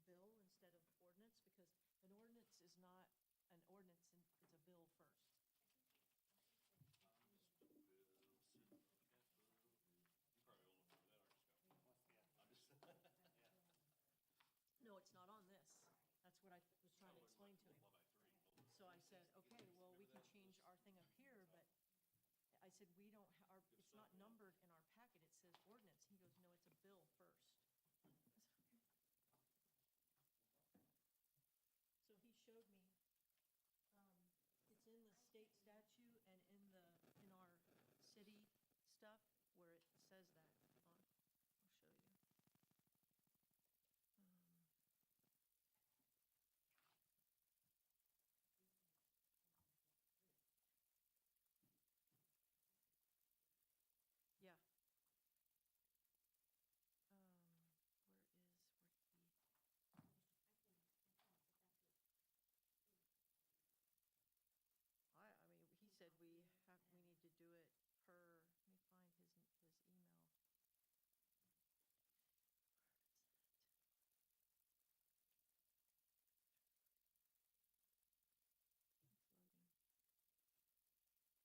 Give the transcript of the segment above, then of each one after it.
bill instead of ordinance, because an ordinance is not an ordinance, and it's a bill first. You probably old enough for that, aren't you, Scott? I'm just. No, it's not on this. That's what I was trying to explain to him. So I said, okay, well, we can change our thing up here, but I said, we don't, it's not numbered in our packet. It says ordinance. He goes, no, it's a bill first. I said, okay. So he showed me, it's in the state statute and in our city stuff where it says that. Hold on, I'll show you. Yeah. Where he? I mean, he said we need to do it per, let me find his email. It's loading. Yeah, underneath. I mean, in our, You found it? Yeah, that's what I just found. In our ordinance, it kind of refers to it as.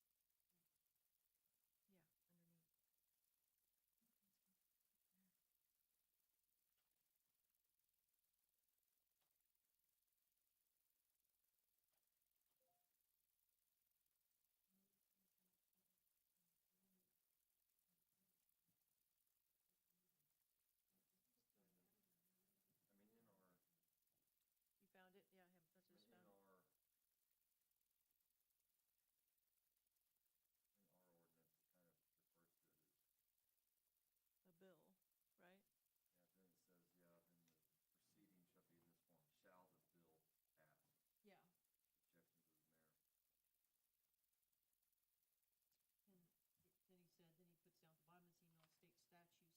A bill, right? Yeah, then it says, in the proceeding shall be in this form, shall the bill pass? Yeah. Objections of the mayor. And then he said, then he puts down at the bottom of his email, state statute says the same thing as our, provisions of ordinances under the city website. So then I emailed back and said, well, we don't have it numbered as a bill. And he said, I'll talk to you and Kim about it after the meeting tonight. I said, okay, that's fine. Because I went, how do we know how to number it? Do you just come up with a number? Because. Oh. Okay. Correct, that's what I read in here, that it has to,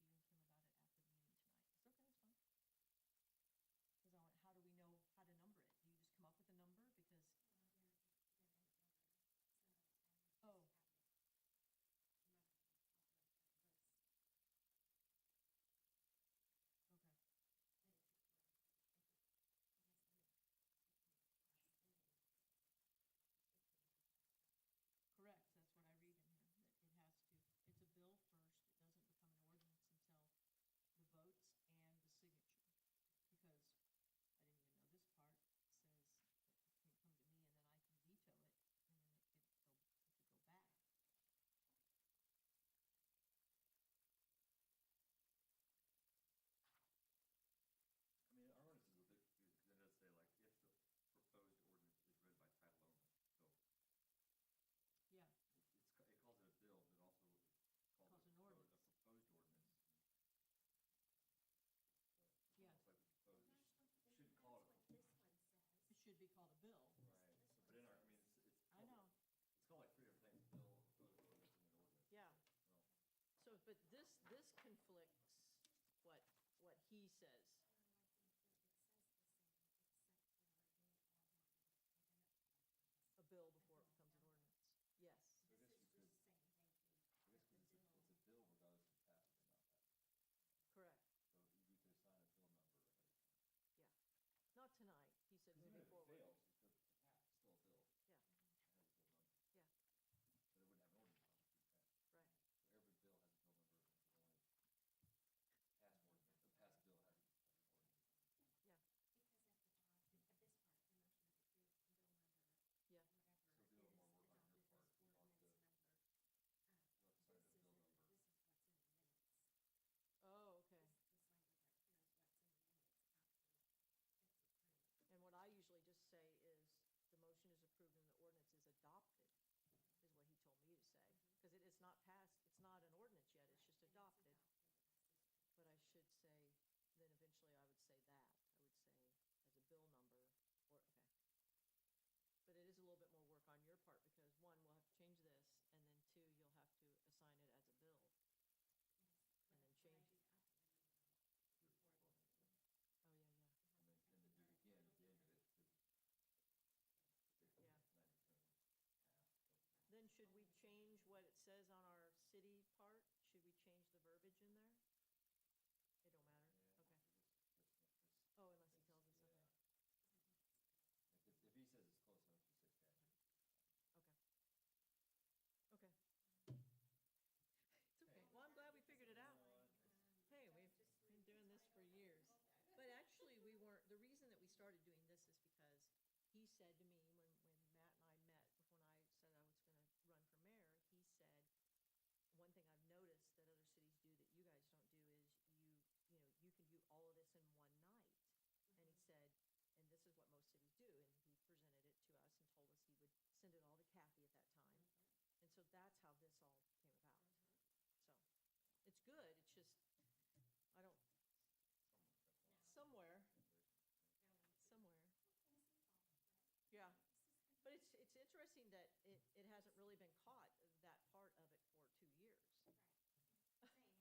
it's a bill first, it doesn't become an ordinance until the votes and the signature. Because I didn't even know this part, says that it can come to me and then I can veto it, and then it could go back. I mean, our ordinance is a bit confusing, because it does say, like, if the proposed ordinance is read by title only, so. Yeah. It calls it a bill, but also calls it an ordinance. a proposed ordinance. So it's Yeah. almost like the proposed, you shouldn't call it a. This one says. It should be called a bill. Right, but in our, I mean, it's. I know. It's called like three different things, bill, proposed ordinance, and an ordinance. Yeah. Well, So, but this conflicts what he says. I think that it says the same, except for they all want to identify as. A bill before it becomes an ordinance. Yes. So I guess you could, This is just saying they can. I guess because it's a bill regardless if it passes or not passes. Correct. So we could assign a bill number ahead of time. Yeah. Not tonight. He said Because even moving if it forward. fails, it's still a bill. Yeah. It has a bill number. Yeah. But it wouldn't have an ordinance on it if it passed. Right. So every bill has a bill number, and the only past ordinance, the past bill has an ordinance on it. Yeah. Because at the bottom, at this part, the motion is approved, bill number, Yeah. whatever So is it'll be a little more work on your adopted part. as You'll have ordinance to- number. you'll have to sign a bill number. This is what's in the minutes. Oh, okay. This language right here is what's in the minutes after it's approved. And what I usually just say is the motion is approved and the ordinance is adopted, is what he told me to say. Because it is not passed, it's not an ordinance yet, it's just And adopted. as this. But I should say, then eventually I would say that. I would say as a bill number, or, okay. But it is a little bit more work on your part because one, we'll have to change this, and then two, you'll have to assign it as a bill. And then change it. Before the meeting. Oh, yeah, yeah. And then do it again at the end of it, started doing this is because he said to me when Matt and I met, when I said I was gonna run for mayor, he said, one thing I've noticed that other cities do that you guys don't do is you can do all of this in one night. And he said, and this is what most cities do, and he presented it to us and told us he would send it all to Kathy at that time. And so that's how this all came about. So, it's good, it's just, I don't, somewhere, yeah. But it's interesting that it hasn't really been caught, that part of it, for 2 years.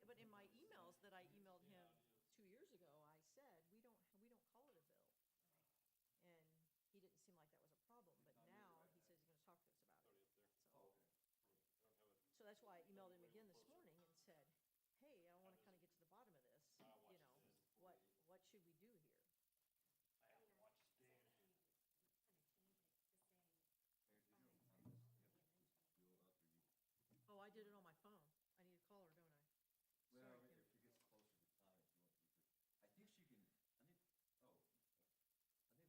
But in my emails that I emailed him 2 years ago, I said, we don't call it a bill. And he didn't seem like that was a problem, but now he says he's gonna talk to us about it. Oh, okay. So that's why I emailed him again this morning and said, hey, I wanna kinda get to the bottom of this, what should we do here? I haven't watched Stan. Mayor, do you know what time this, you have to do up, or you? Oh, I did it on my phone. I need to call her, don't I? Well, Sorry, if Kim. it gets closer to time, if you want, I think she can, I think, I think once you,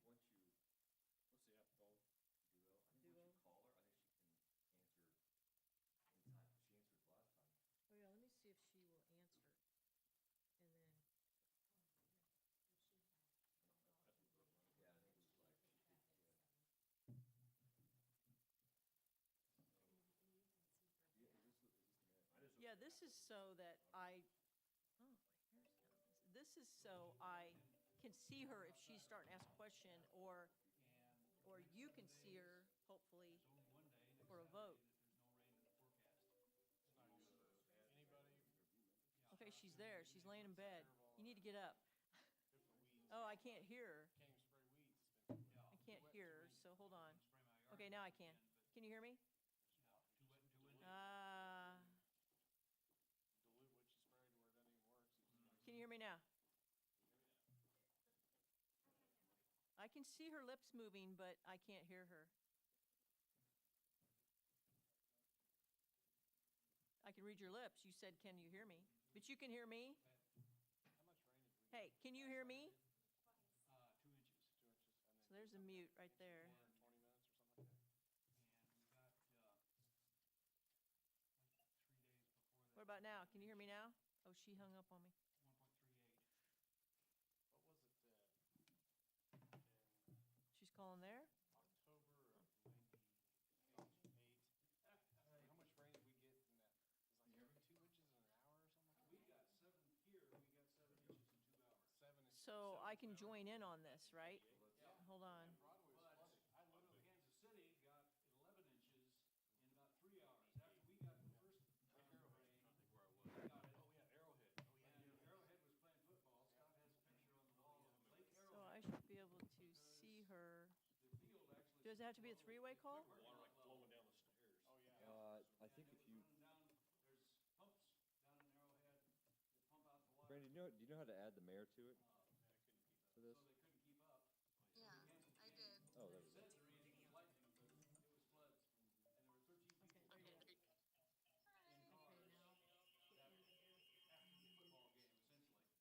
What's the app called? Duo, I think once you call her, I think she can answer anytime, she answered last time. Oh, yeah, let me see if she will answer. And then, Yeah, I think it was like, she could, yeah. Yeah, is this the mayor? I just. yeah, this is so that oh, my hair's kind of messy. This is so I can see her if she's starting to ask a question, or you can see her, hopefully, for a vote. Anybody? Okay, she's there. She's laying in bed. You need to get up. Oh, I can't hear her. Can't even spray weeds. It's been I can't hear her, so hold on. Okay, now I can. Can you hear me? dilute what you sprayed where it doesn't even work. So you just Can you hear me now? I can see her lips moving, but I can't hear her. I can read your lips. You said, can you hear me? But you can hear me? how much rain did we get? Hey, can you hear me? 2 inches. 2 inches. And So there's a mute right there. 420 minutes or something like that. What about now? Can you hear me now? Oh, she hung up on me. What was it in She's calling there? October of 98? How much rain did we get in that? It was like 2 inches in an hour or something like that? We got 7 here, we got 7 inches in 2 hours. 7 inches. So I can join in on this, right? Yeah. Hold on. Broadway was But flooded. I literally. Kansas City got 11 inches in about 3 hours. After we got the first round of rain, we got it. Oh, yeah, Arrowhead. And Arrowhead was playing football. Scott has a picture on the wall of Lake So Arrowhead. I should be able to see her. The field actually. Does it have to be a three-way call? Water like flowing down the stairs. Oh, yeah. I think if you, Down, there's pumps down in Arrowhead that pump out the water. Brandon, do you know how to add the mayor to it, to this? So they couldn't keep up. Yeah, I did. Oh, there we Said go. the reason was lightning, but it was floods. And there were 13 people killed in cars that after the football game, essentially. So what'd y'all get on July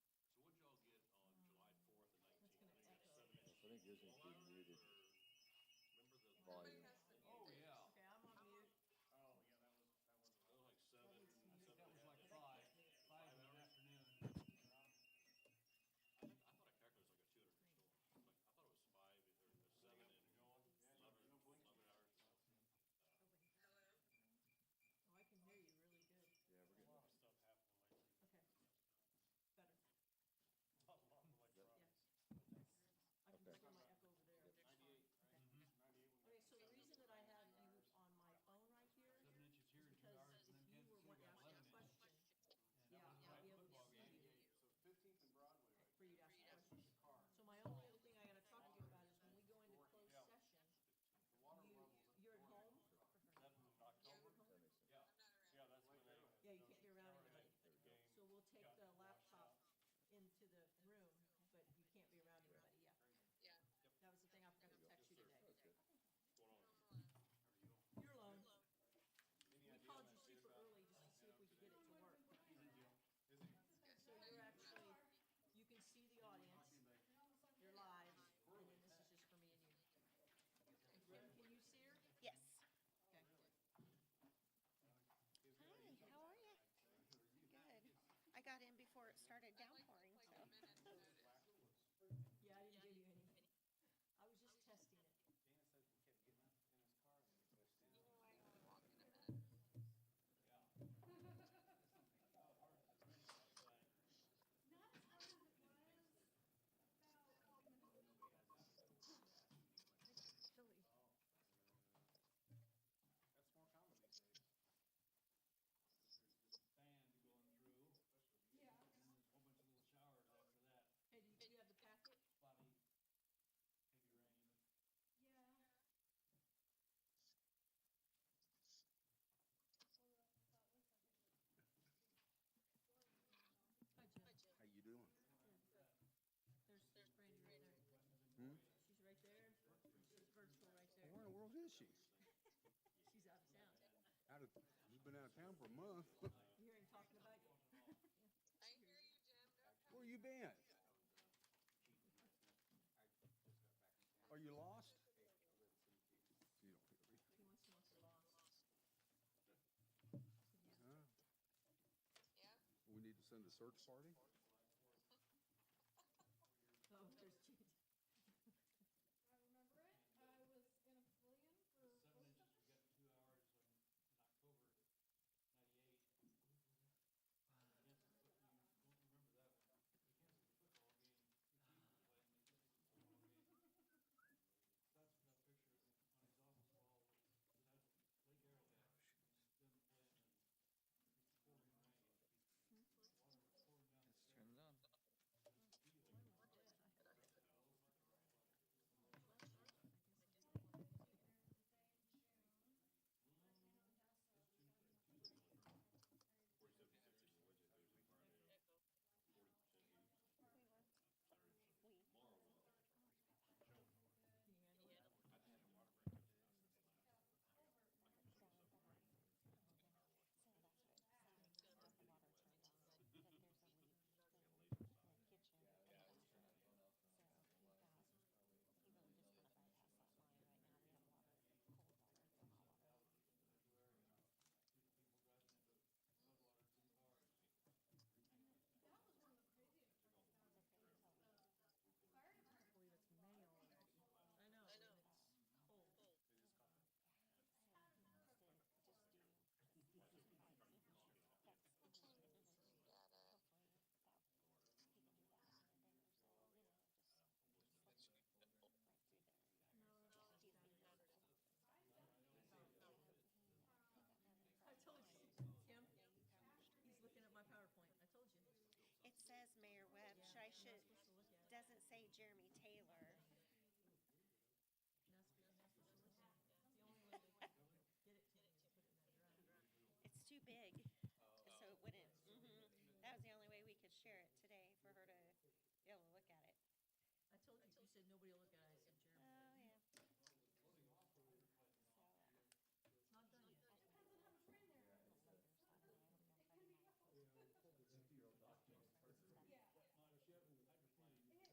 4th and 19th? That's gonna echo. 7 inches. I think yours needs to be muted. Remember the. Volume. Everybody has to Oh, mute theirs. yeah. Okay, I'm on mute. Oh, yeah, that was like 7. That was like 5 in the afternoon. I thought I calculated it was like a 200 storm. is she? She's out of town. She's been out of town for a month. You hear him talking about you? I hear you, Jim. No Where you been? Are you lost? You don't hear me. He wants to know if you're lost. Huh? Yeah. We need to send a search party? Oh, there's Gene. I remember it. I was in a pavilion for 7 post inches, we office. got 2 hours in October '98. Against the foot, you won't remember that one. Against the football game, the Chiefs were playing, and this was a football game. Scott's got a picture on his office wall that has Lake Arrowhead, them playing, and it's pouring rain. Water was pouring down the stairs. Turn it on. Can you handle it? People driving into floodwater in 2 cars. That was one of the craziest ones down because the fire I department. can't believe it's May already. I know, and it's cold. No, that's Saturday. I told you, Kim, he's looking at my PowerPoint. I told you. It says Mayor Webb. Yeah, Should I you're not should, supposed to look at it. doesn't say Jeremy Taylor. You're not supposed to look at it. The only way to get it to me is put it in that drive. It's too big, so it wouldn't. That was the only way we could share it today for her to be able to look at it. I told you, you said nobody will look at it. I said, Jeremy. Oh, yeah. It's not done yet. Depends on how much rain there is. It can be rough. Yeah. Not if you have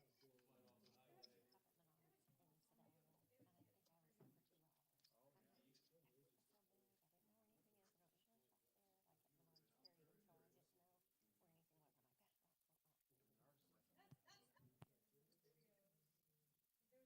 hydroponic, you just gotta slide off the highway. There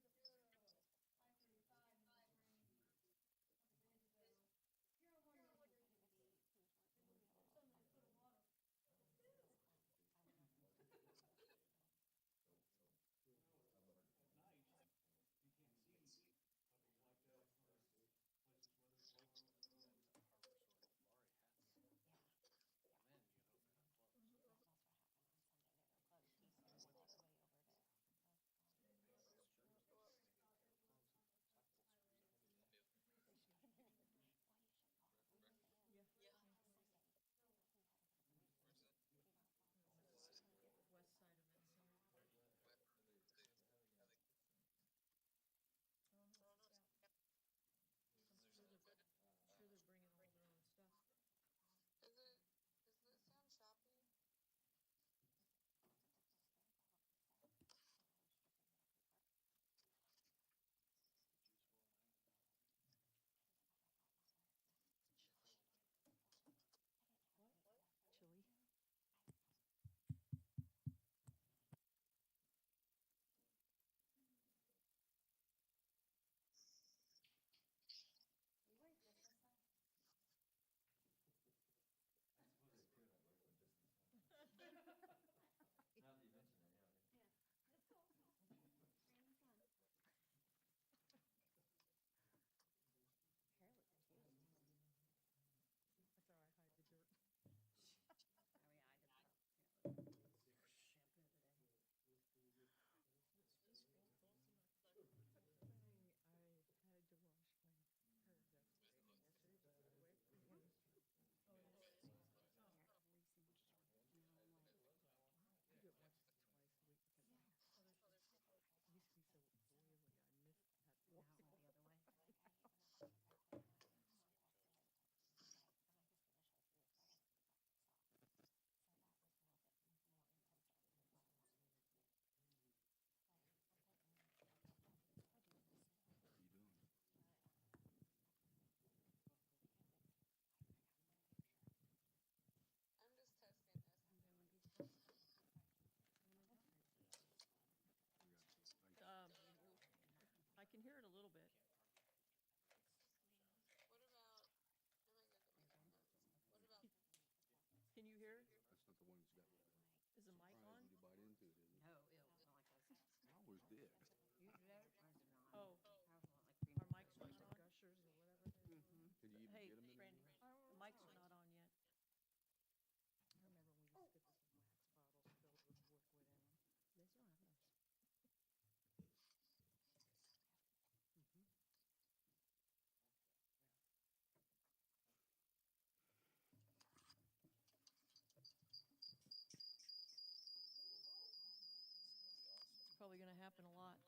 happen a lot. Why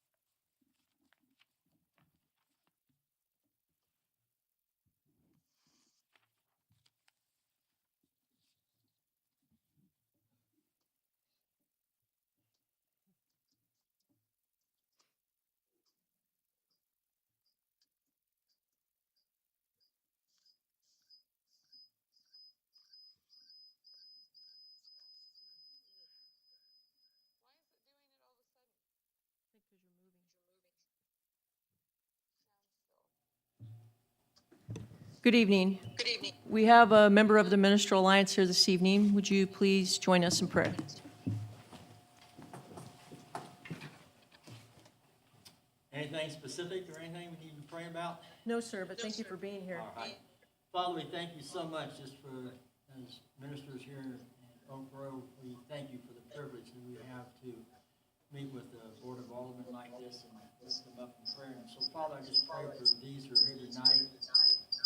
is it doing it all of a sudden? I think 'cause you're moving. Good evening. Good evening. We have a member of the Ministerial Alliance here this evening. Would you please join us in prayer? Anything specific or anything we need to pray about? No, sir, but thank you for being here. All right. Father, we thank you so much just for, as ministers here in Oak Grove, we thank you for the privilege that we have to meet with the Board of Aldermen like this and lift them up in prayer. And so, Father, I just pray for these who are here tonight,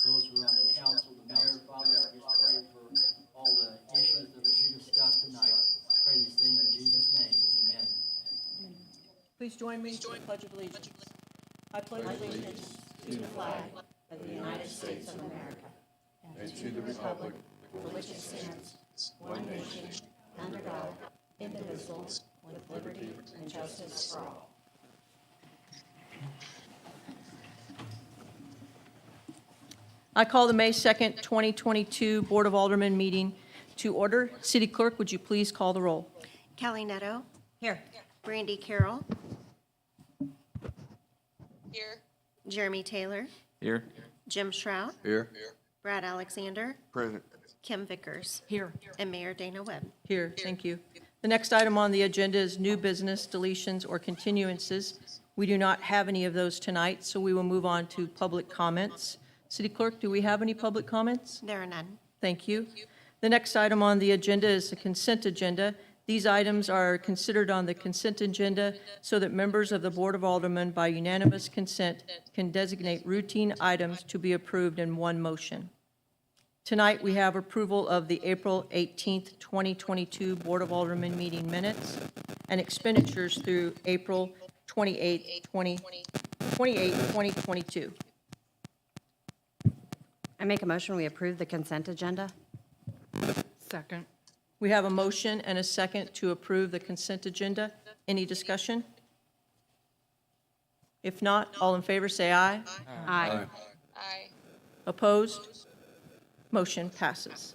those who are on the council, the mayor. Father, I just pray for all the issues that will be discussed tonight. I pray these things in Jesus' name. Amen. Please join me for the Pledge of Allegiance. I pledge allegiance to the flag of the United States of America and to the republic for which it stands, one nation, under God, indivisible, with liberty and justice for all. I call the May 2nd, 2022 Board of Aldermen meeting to order. City Clerk, would you please call the roll? Callie Netto, Here. Brandy Carroll, Here. Jeremy Taylor, Here. Jim Shrout, Here. Brad Alexander, Present. Kim Vickers, Here. and Mayor Dana Webb. Here, thank you. The next item on the agenda is new business, deletions, or continuances. We do not have any of those tonight, so we will move on to public comments. City Clerk, do we have any public comments? There are none. Thank you. The next item on the agenda is the consent agenda. These items are considered on the consent agenda so that members of the Board of Aldermen, by unanimous consent, can designate routine items to be approved in one motion. Tonight, we have approval of the April 18th, 2022 Board of Aldermen meeting minutes and expenditures through April 28th, 2022. I make a motion, we approve the consent agenda. Second. We have a motion and a second to approve the consent agenda. Any discussion? If not, all in favor say aye. Aye. Aye. Opposed? Motion passes.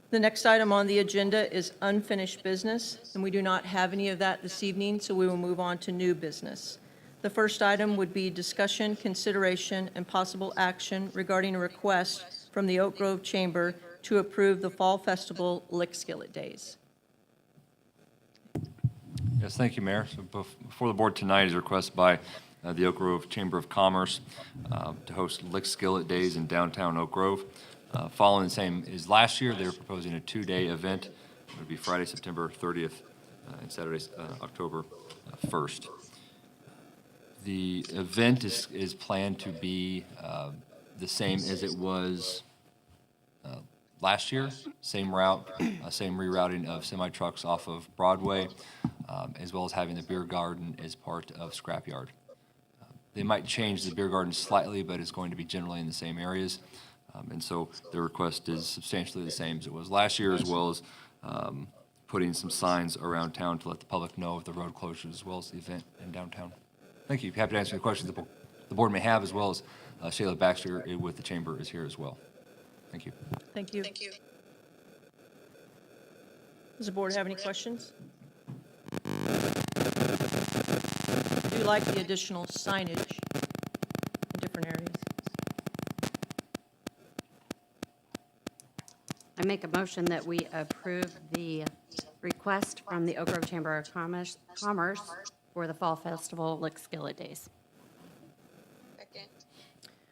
The next item on the agenda is unfinished business, and we do not have any of that this evening, so we will move on to new business. The first item would be discussion, consideration, and possible action regarding a request from the Oak Grove Chamber to approve the Fall Festival Lick Skillet Days. Yes, thank you, Mayor. So before the board tonight is a request by the Oak Grove Chamber of Commerce to host Lick Skillet Days in downtown Oak Grove. Following the same as last year, they're proposing a two-day event. It would be Friday, September 30th, and Saturday, October 1st. The event is planned to be the same as it was last year, same route, same rerouting of semi-trucks off of Broadway, as well as having the beer garden as part of Scrapyard. They might change the beer garden slightly, but it's going to be generally in the same areas. And so the request is substantially the same as it was last year, as well as putting some signs around town to let the public know of the road closures, as well as the event in downtown. Thank you. Happy to answer any questions the board may have, as well as Shayla Baxter with the chamber is here as well. Thank you. Thank you. Thank you. Does the board have any questions? I do like the additional signage in different areas. I make a motion that we approve the request from the Oak Grove Chamber of Commerce for the Fall Festival Lick Skillet Days. Second.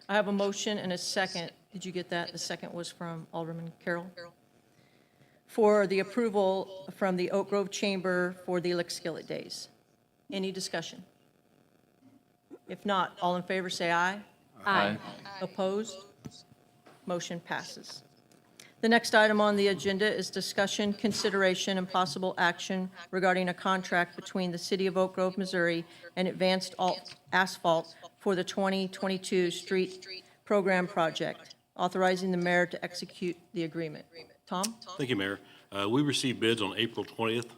I have a motion and a second. Did you get that? The second was from Alderman Carroll. For the approval from the Oak Grove Chamber for the Lick Skillet Days. Any discussion? If not, all in favor say aye. Aye. Opposed? Motion passes. The next item on the agenda is discussion, consideration, and possible action regarding a contract between the City of Oak Grove, Missouri and Advanced Asphalt for the 2022 Street Program Project, authorizing the mayor to execute the agreement. Tom? Thank you, Mayor. We received bids on April 20th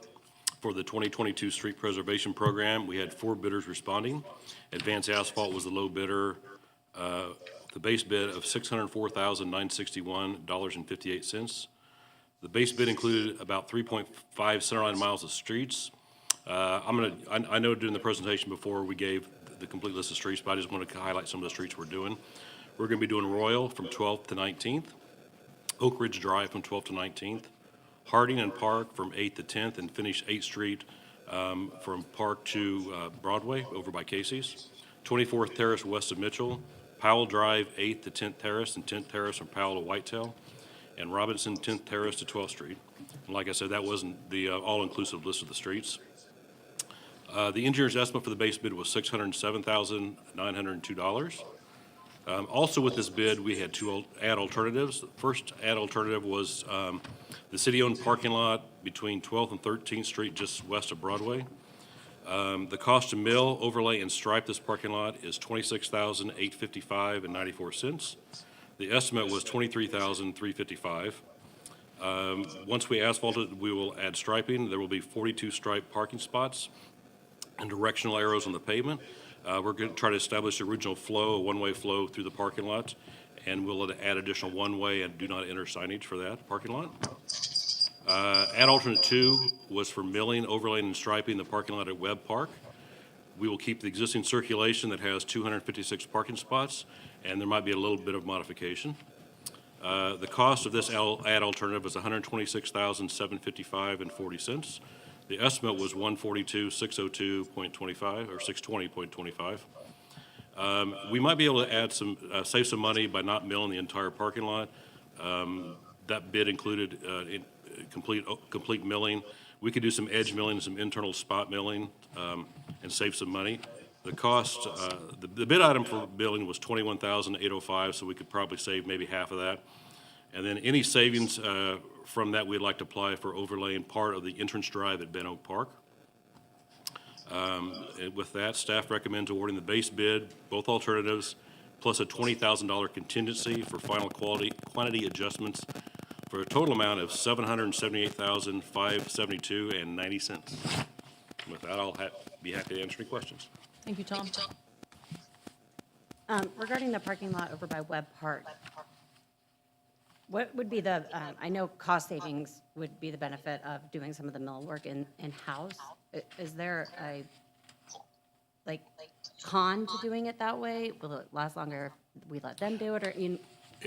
for the 2022 Street Preservation Program. We had 4 bidders responding. Advanced Asphalt was the low bidder, the base bid of $604,961.58. The base bid included about 3.5 centerline miles of streets. I know during the presentation before, we gave the complete list of streets, but I just want to highlight some of the streets we're doing. We're going to be doing Royal from 12th to 19th, Oak Ridge Drive from 12th to 19th, Harding and Park from 8th to 10th, and finish 8th Street from Park to Broadway over by Casey's. 24th Terrace west of Mitchell, Powell Drive 8th to 10th Terrace, and 10th Terrace from Powell to Whitetail, and Robinson 10th Terrace to 12th Street. And like I said, that wasn't the all-inclusive list of the streets. The engineer's estimate for the base bid was $607,902. Also with this bid, we had 2 ad alternatives. The first ad alternative was the city-owned parking lot between 12th and 13th Street, just west of Broadway. The cost to mill, overlay, and stripe this parking lot is $26,855.94. The estimate was $23,355. Once we asphalt it, we will add striping. There will be 42 striped parking spots and directional arrows on the pavement. We're going to try to establish the original flow, a one-way flow through the parking lot, and we'll add additional one-way and do not enter signage for that parking lot. Ad alternate 2 was for milling, overlaying, and striping the parking lot at Webb Park. We will keep the existing circulation that has 256 parking spots, and there might be a little bit of modification. The cost of this ad alternative is $126,755.40. The estimate was $142,602.25 or $620.25. We might be able to add save some money by not milling the entire parking lot. That bid included complete milling. We could do some edge milling and some internal spot milling and save some money. The cost, the bid item for milling was $21,805, so we could probably save maybe half of that. And then any savings from that, we'd like to apply for overlaying part of the entrance drive at Ben Oak Park. And with that, staff recommends awarding the base bid, both alternatives, plus a $20,000 contingency for final quantity adjustments for a total amount of $778,572.90. With that, I'll be happy to answer any questions. Thank you, Tom. Regarding the parking lot over by Webb Park, what would be the, I know cost savings would be the benefit of doing some of the mill work in-house. Is there a, con to doing it that way? Will it last longer if we let them do it, or It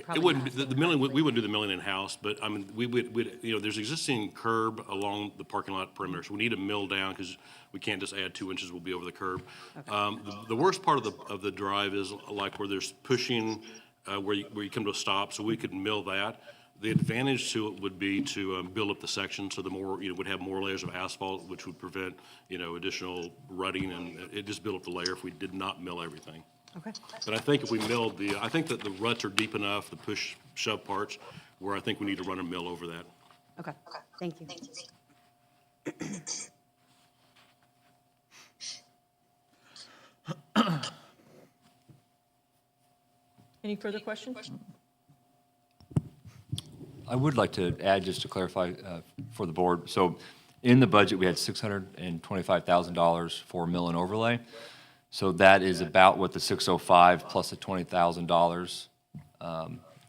probably wouldn't, not? the milling, we wouldn't do the milling in-house, but I mean, we'd, there's existing curb along the parking lot perimeter, so we need to mill down because we can't just add 2 inches, we'll be over the curb. The worst part of the drive is like where there's pushing, where you come to a stop, so we could mill that. The advantage to it would be to build up the section, so the more, would have more layers of asphalt, which would prevent, additional rutting, and it just build up the layer if we did not mill everything. Okay. But I think if we milled I think that the ruts are deep enough, the push shove parts, where I think we need to run a mill over that. Okay, thank you. Any further questions? I would like to add, just to clarify for the board, so in the budget, we had $625,000 for mill and overlay. So that is about what the 605 plus the $20,000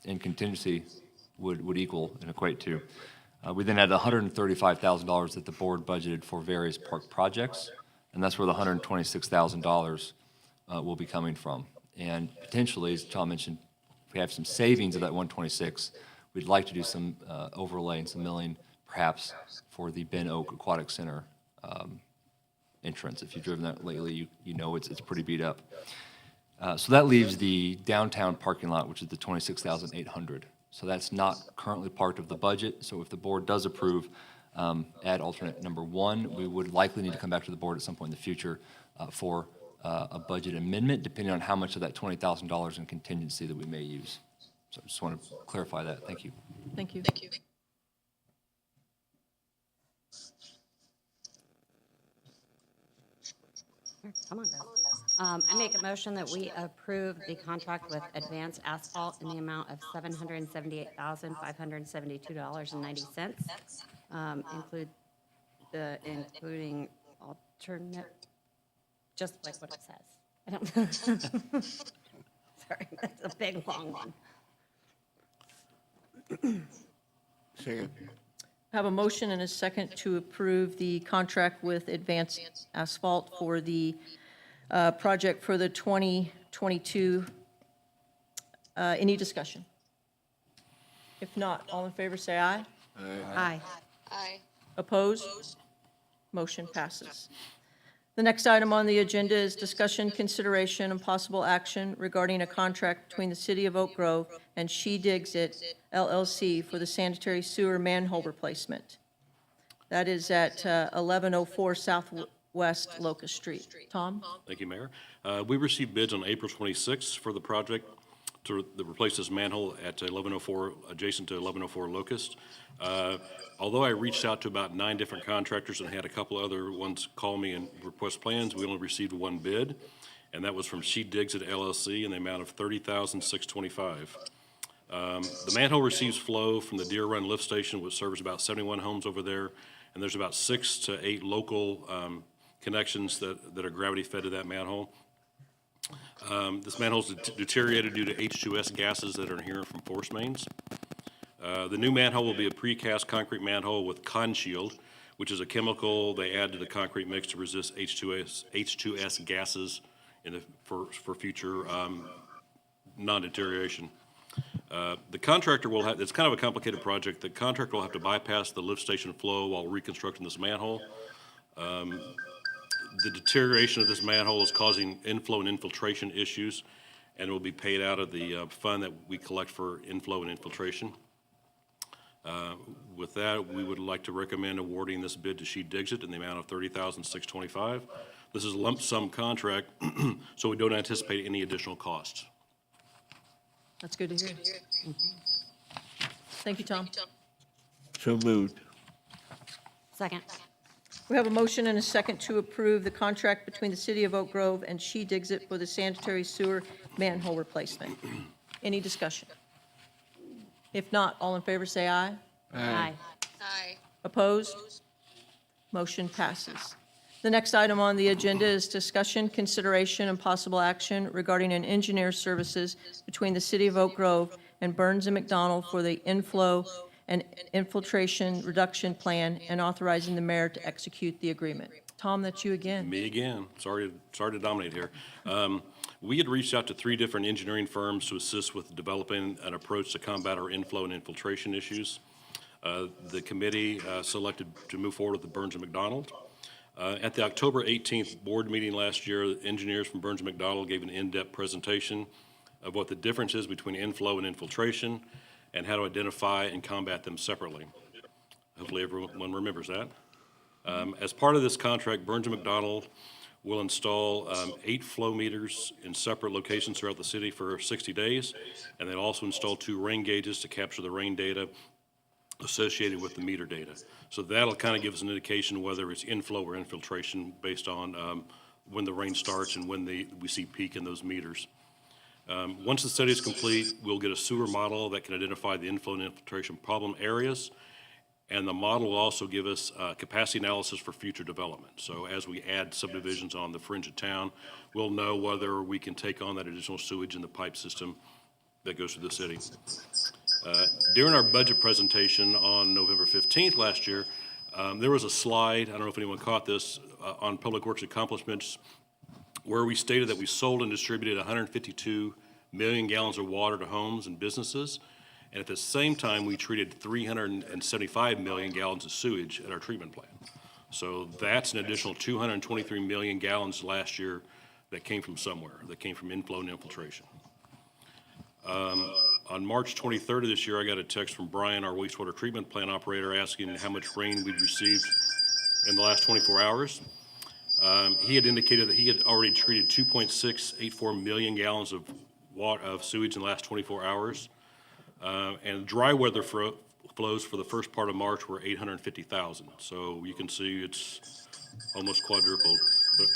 in contingency would equal and equate to. We then had $135,000 that the board budgeted for various park projects, and that's where the $126,000 will be coming from. And potentially, as Tom mentioned, if we have some savings of that 126, we'd like to do some overlay and some milling, perhaps for the Ben Oak Aquatic Center entrance. If you've driven that lately, you know it's pretty beat up. So that leaves the downtown parking lot, which is the $26,800. So that's not currently part of the budget. So if the board does approve add alternate number 1, we would likely need to come back to the board at some point in the future for a budget amendment, depending on how much of that $20,000 in contingency that we may use. So I just want to clarify that. Thank you. Thank you. Come on, guys. I make a motion that we approve the contract with Advanced Asphalt in the amount of $778,572.90. Including alternate, just like what it says. I don't, sorry, that's a big, long one. Second. I have a motion and a second to approve the contract with Advanced Asphalt for the project for the 2022. Any discussion? If not, all in favor, say aye. Aye. Aye. Opposed? Motion passes. The next item on the agenda is discussion, consideration, and possible action regarding a contract between the City of Oak Grove and She Digs It LLC for the sanitary sewer manhole replacement. That is at 1104 Southwest Locust Street. Tom? Thank you, Mayor. We received bids on April 26th for the project to replace this manhole at 1104, adjacent to 1104 Locust. Although I reached out to about 9 different contractors and had a couple other ones call me and request plans, we only received one bid, and that was from She Digs It LLC in the amount of $30,625. The manhole receives flow from the Deer Run Lift Station, which serves about 71 homes over there, and there's about 6 to 8 local connections that are gravity fed to that manhole. This manhole's deteriorated due to H2S gases that are inherent from force mains. The new manhole will be a precast concrete manhole with ConShield, which is a chemical they add to the concrete mix to resist H2S gases for future non-deterioration. The contractor will have, it's kind of a complicated project. The contractor will have to bypass the lift station flow while reconstructing this manhole. The deterioration of this manhole is causing inflow and infiltration issues, and it will be paid out of the fund that we collect for inflow and infiltration. With that, we would like to recommend awarding this bid to She Digs It in the amount of $30,625. This is a lump sum contract, so we don't anticipate any additional costs. That's good to hear. Thank you, Tom. So moved. Second. We have a motion and a second to approve the contract between the City of Oak Grove and She Digs It for the sanitary sewer manhole replacement. Any discussion? If not, all in favor say aye. Aye. Aye. Opposed? Motion passes. The next item on the agenda is discussion, consideration, and possible action regarding an engineer services between the City of Oak Grove and Burns and McDonald for the inflow and infiltration reduction plan and authorizing the mayor to execute the agreement. Tom, that's you again. Me again. Sorry to dominate here. We had reached out to 3 different engineering firms to assist with developing an approach to combat our inflow and infiltration issues. The committee selected to move forward with the Burns and McDonald. At the October 18th board meeting last year, the engineers from Burns and McDonald gave an in-depth presentation of what the difference is between inflow and infiltration and how to identify and combat them separately. Hopefully everyone remembers that. As part of this contract, Burns and McDonald will install 8 flow meters in separate locations throughout the city for 60 days, and they'll also install 2 rain gauges to capture the rain data associated with the meter data. So that'll kind of give us an indication whether it's inflow or infiltration based on when the rain starts and when we see peak in those meters. Once the study is complete, we'll get a sewer model that can identify the inflow and infiltration problem areas, and the model will also give us capacity analysis for future development. So as we add subdivisions on the fringe of town, we'll know whether we can take on that additional sewage in the pipe system that goes through the city. During our budget presentation on November 15th last year, there was a slide, I don't know if anyone caught this, on Public Works accomplishments, where we stated that we sold and distributed 152 million gallons of water to homes and businesses, and at the same time, we treated 375 million gallons of sewage at our treatment plant. So that's an additional 223 million gallons last year that came from somewhere, that came from inflow and infiltration. On March 23rd of this year, I got a text from Brian, our wastewater treatment plant operator, asking how much rain we'd received in the last 24 hours. He had indicated that he had already treated 2.684 million gallons of sewage in the last 24 hours. And dry weather flows for the first part of March were 850,000. So you can see it's almost quadrupled.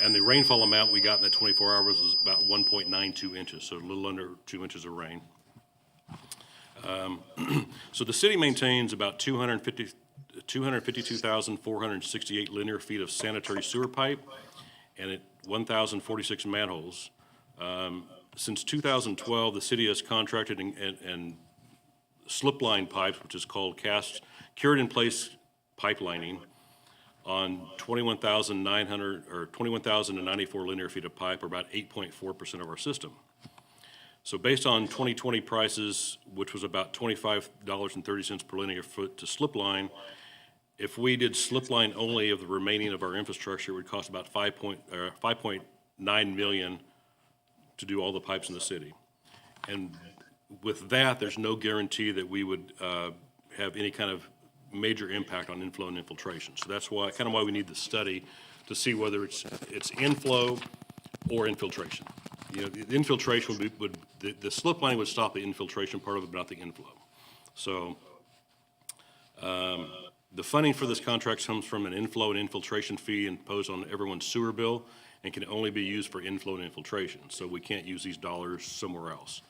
And the rainfall amount we got in that 24 hours was about 1.92 inches, so a little under 2 inches of rain. So the city maintains about 252,468 linear feet of sanitary sewer pipe and 1,046 manholes. Since 2012, the city has contracted and slip line pipes, which is called cured in place pipelining, on 21,094 linear feet of pipe, or about 8.4% of our system. So based on 2020 prices, which was about $25.30 per linear foot to slip line, if we did slip line only of the remaining of our infrastructure, it would cost about $5.9 million to do all the pipes in the city. And with that, there's no guarantee that we would have any kind of major impact on inflow and infiltration. So that's why, kind of why we need the study to see whether it's inflow or infiltration. You know, the infiltration the slip line would stop the infiltration part of it, but not the inflow. So the funding for this contract comes from an inflow and infiltration fee imposed on everyone's sewer bill and can only be used for inflow and infiltration. So we can't use these dollars somewhere else.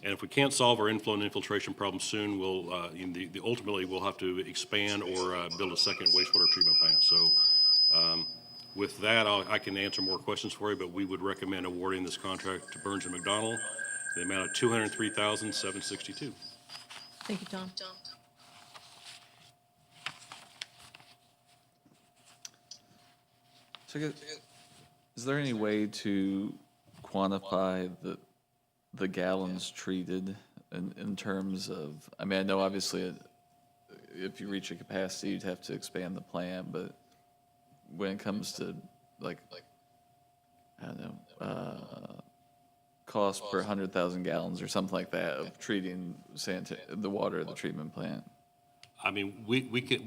And if we can't solve our inflow and infiltration problem soon, we'll ultimately we'll have to expand or build a second wastewater treatment plant. So with that, I can answer more questions for you, but we would recommend awarding this contract to Burns and McDonnell in the amount of $203,762. Thank you, Tom. So I guess, is there any way to quantify the gallons treated in terms of, I mean, I know obviously if you reach a capacity, you'd have to expand the plant, but when it comes to like I don't know, cost per 100,000 gallons or something like that of treating the water at the treatment plant? I mean, we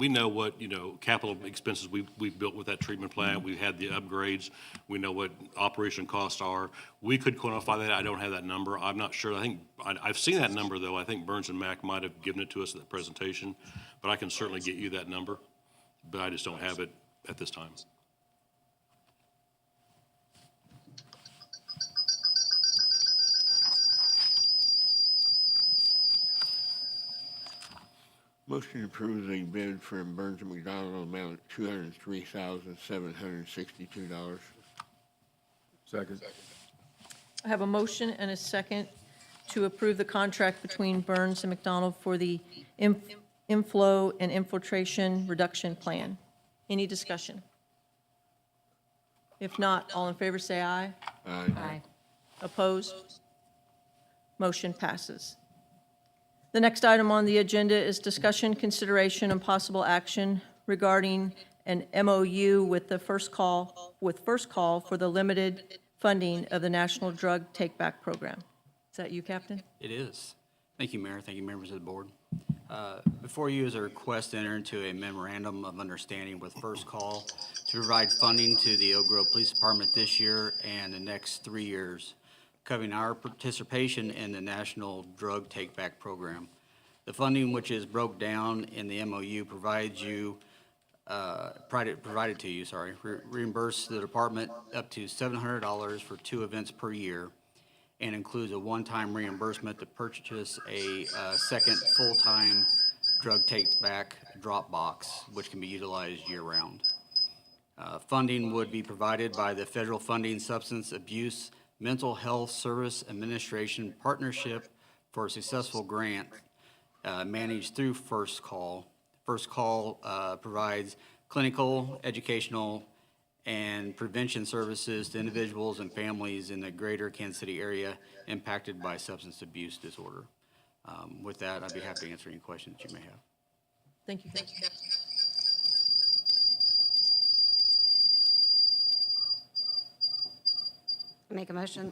know what, capital expenses we've built with that treatment plant. We've had the upgrades. We know what operation costs are. We could quantify that. I don't have that number. I'm not sure. I think I've seen that number, though. I think Burns and Mac might have given it to us at the presentation, but I can certainly get you that number, but I just don't have it at this time. Motion to approve the bid for Burns and McDonnell amount $203,762. Second. I have a motion and a second to approve the contract between Burns and McDonnell for the inflow and infiltration reduction plan. Any discussion? If not, all in favor say aye. Aye. Opposed? Motion passes. The next item on the agenda is discussion, consideration, and possible action regarding an MOU with First Call for the limited funding of the National Drug Take-Back Program. Is that you, Captain? It is. Thank you, Mayor. Thank you, members of the board. Before you is a request to enter into a memorandum of understanding with First Call to provide funding to the Oak Grove Police Department this year and the next 3 years, covering our participation in the National Drug Take-Back Program. The funding, which is broke down in the MOU, provided to you, reimburse the department up to $700 for 2 events per year, and includes a one-time reimbursement to purchase a second full-time drug take-back drop box, which can be utilized year-round. Funding would be provided by the Federal Funding Substance Abuse Mental Health Service Administration Partnership for a Successful Grant managed through First Call. First Call provides clinical, educational, and prevention services to individuals and families in the greater Kansas City area impacted by substance abuse disorder. With that, I'd be happy to answer any questions you may have. Thank you, Captain. Make a motion.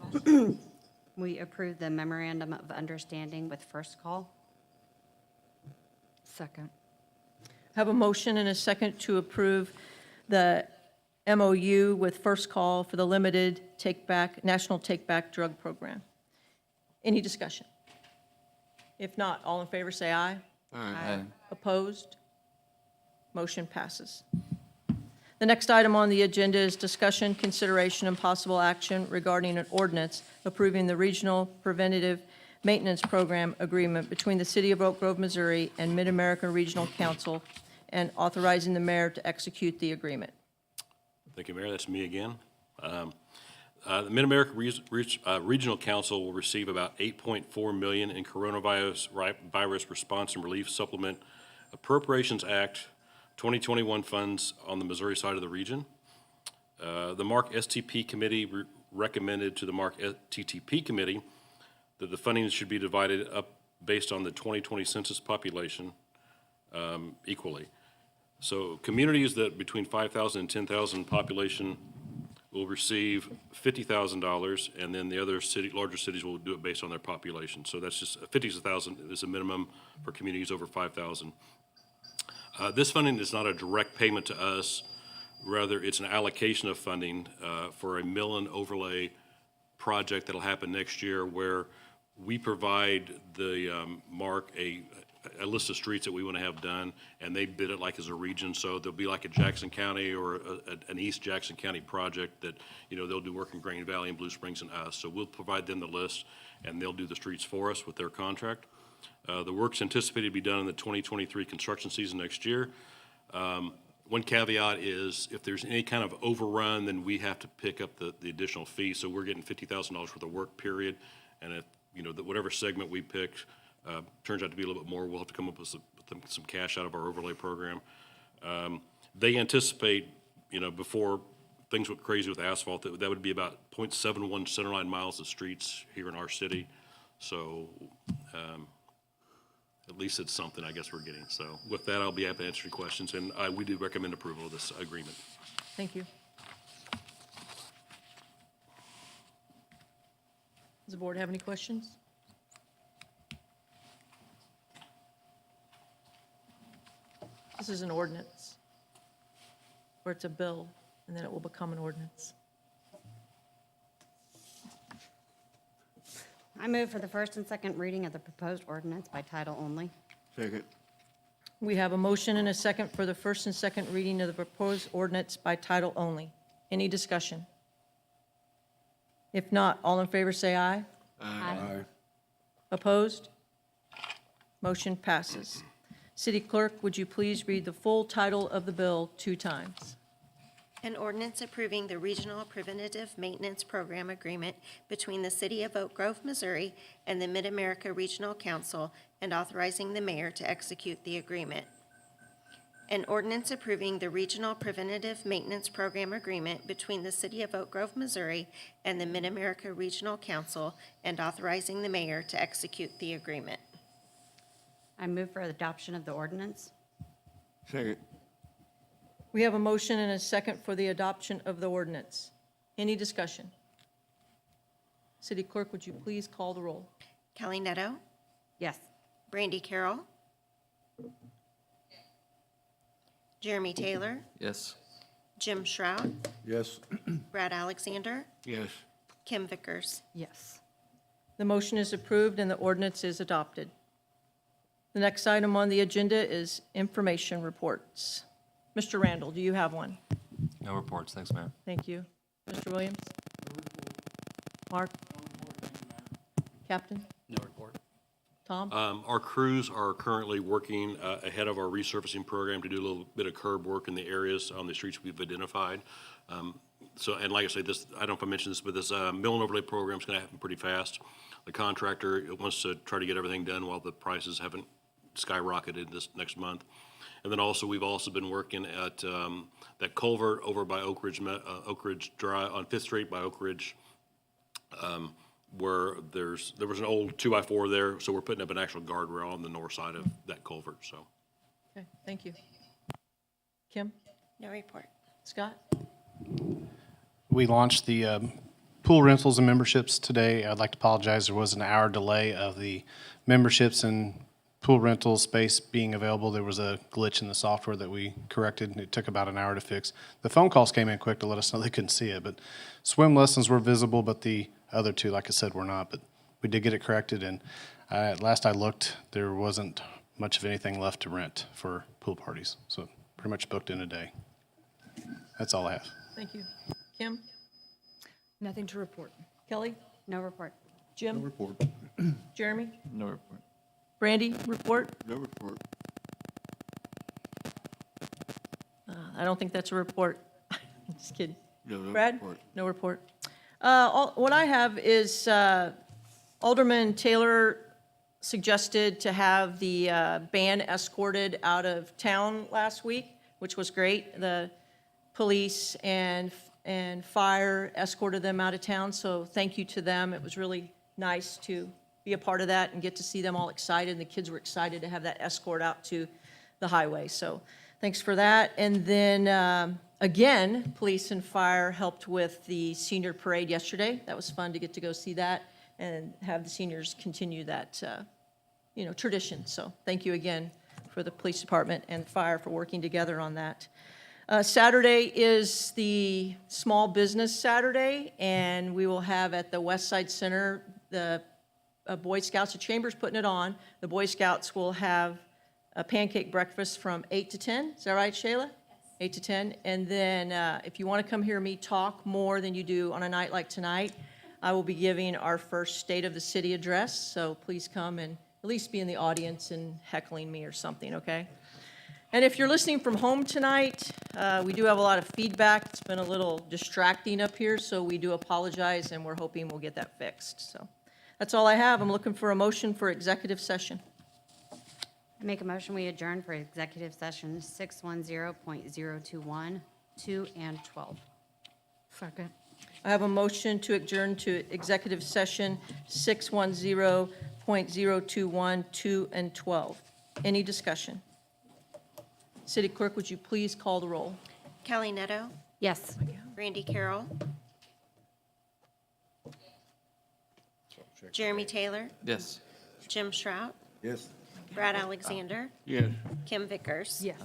We approve the memorandum of understanding with First Call. Second. Have a motion and a second to approve the MOU with First Call for the limited National Take-Back Drug Program. Any discussion? If not, all in favor say aye. Aye. Opposed? Motion passes. The next item on the agenda is discussion, consideration, and possible action regarding an ordinance approving the Regional Preventative Maintenance Program Agreement between the City of Oak Grove, Missouri and Mid-American Regional Council and authorizing the mayor to execute the agreement. Thank you, Mayor. That's me again. The Mid-America Regional Council will receive about $8.4 million in coronavirus response and relief supplement Appropriations Act 2021 funds on the Missouri side of the region. The MARC STP Committee recommended to the MARC TTP Committee that the funding should be divided up based on the 2020 census population equally. So communities that between 5,000 and 10,000 population will receive $50,000, and then the other larger cities will do it based on their population. So that's just 50,000 is a minimum for communities over 5,000. This funding is not a direct payment to us. Rather, it's an allocation of funding for a mill and overlay project that'll happen next year, where we provide the MARC a list of streets that we want to have done, and they bid it like as a region. So there'll be like a Jackson County or an East Jackson County project that, they'll do work in Green Valley and Blue Springs and us. So we'll provide them the list, and they'll do the streets for us with their contract. The work's anticipated to be done in the 2023 construction season next year. One caveat is if there's any kind of overrun, then we have to pick up the additional fee. So we're getting $50,000 worth of work, period. And if, whatever segment we picked turns out to be a little bit more, we'll have to come up with some cash out of our overlay program. They anticipate, before things went crazy with asphalt, that would be about 0.71 centerline miles of streets here in our city. So at least it's something I guess we're getting. So with that, I'll be happy to answer your questions, and we do recommend approval of this agreement. Thank you. Does the board have any questions? This is an ordinance, or it's a bill, and then it will become an ordinance. I move for the first and second reading of the proposed ordinance by title only. Second. We have a motion and a second for the first and second reading of the proposed ordinance by title only. Any discussion? If not, all in favor say aye. Aye. Opposed? Motion passes. City Clerk, would you please read the full title of the bill 2 times? An ordinance approving the Regional Preventative Maintenance Program Agreement between the City of Oak Grove, Missouri and the Mid-America Regional Council and authorizing the mayor to execute the agreement. An ordinance approving the Regional Preventative Maintenance Program Agreement between the City of Oak Grove, Missouri and the Mid-America Regional Council and authorizing the mayor to execute the agreement. I move for adoption of the ordinance. Second. We have a motion and a second for the adoption of the ordinance. Any discussion? City Clerk, would you please call the roll? Kelly Netto, Yes. Brandy Carroll, Jeremy Taylor, Yes. Jim Shroud, Yes. Brad Alexander, Yes. Kim Vickers. Yes. The motion is approved and the ordinance is adopted. The next item on the agenda is information reports. Mr. Randall, do you have one? No reports. Thanks, Mayor. Thank you. Mr. Williams? Mark? Captain? No report. Tom? Our crews are currently working ahead of our resurfacing program to do a little bit of curb work in the areas on the streets we've identified. And like I say, I don't know if I mentioned this, but this mill and overlay program is going to happen pretty fast. The contractor wants to try to get everything done while the prices haven't skyrocketed this next month. And then also, we've also been working at that culvert over by Oak Ridge Drive on 5th Street by Oak Ridge, where there was an old 2x4 there, so we're putting up an actual guardrail on the north side of that culvert, so. Okay, thank you. Kim? No report. Scott? We launched the pool rentals and memberships today. I'd like to apologize. There was an hour delay of the memberships and pool rental space being available. There was a glitch in the software that we corrected, and it took about an hour to fix. The phone calls came in quick to let us know they couldn't see it, but swim lessons were visible, but the other two, like I said, were not. But we did get it corrected, and Last I looked, there wasn't much of anything left to rent for pool parties, so pretty much booked in a day. That's all I have. Thank you. Kim? Nothing to report. Kelly? No report. Jim? Report. Jeremy? No report. Brandy, report? No report. I don't think that's a report. Just kidding. No Brad? report. No report. What I have is Alderman Taylor suggested to have the band escorted out of town last week, which was great. The police and fire escorted them out of town, so thank you to them. It was really nice to be a part of that and get to see them all excited, and the kids were excited to have that escort out to the highway, so thanks for that. And then, again, police and fire helped with the senior parade yesterday. That was fun to get to go see that and have the seniors continue that, tradition. So thank you again for the police department and fire for working together on that. Saturday is the Small Business Saturday, and we will have at the West Side Center, the Boy Scouts, the Chamber's putting it on. The Boy Scouts will have a pancake breakfast from 8 to 10. Is that right, Shayla? Yes. 8 to 10. And then if you want to come hear me talk more than you do on a night like tonight, I will be giving our first State of the City address. So please come and at least be in the audience and heckling me or something, okay? And if you're listening from home tonight, we do have a lot of feedback. It's been a little distracting up here, so we do apologize, and we're hoping we'll get that fixed. So that's all I have. I'm looking for a motion for executive session. I make a motion, we adjourn for executive session 610.021, 2 and 12. Second. I have a motion to adjourn to executive session 610.021, 2 and 12. Any discussion? City Clerk, would you please call the roll? Kelly Neto, Yes. Randy Carroll, Jeremy Taylor, Yes. Jim Shrout, Yes. Brad Alexander, Yes. Kim Vickers. Yes.